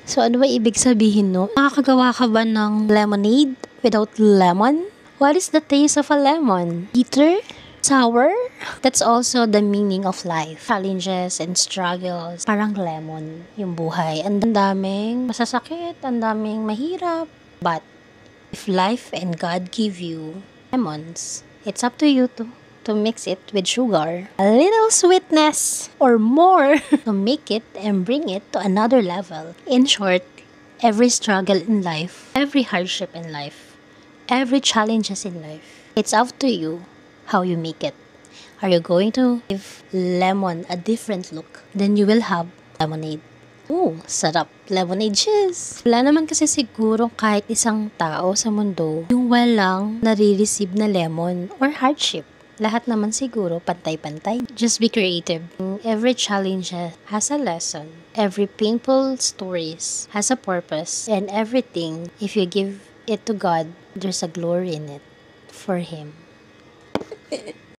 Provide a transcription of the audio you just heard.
So, ano ba ibig sabihin no? Nakakagawa ka ba ng lemonade without lemon? What is the taste of a lemon? Bitter? Sour? That's also the meaning of life. Challenges and struggles. Parang lemon yung buhay. Ang daming masasakit, ang daming mahirap. But, if life and God give you lemons, it's up to you to mix it with sugar, a little sweetness, or more to make it and bring it to another level. In short, every struggle in life, every hardship in life, every challenges in life, it's up to you how you make it. Are you going to give lemon a different look? Then you will have lemonade. Ooh, sarap. Lemonade cheese. Wala naman kasi siguro kahit isang tao sa mundo yung walang nare-receive na lemon or hardship. Lahat naman siguro pantay-pantay. Just be creative. Every challenge has a lesson. Every painful stories has a purpose. And everything, if you give it to God, there's a glory in it for Him.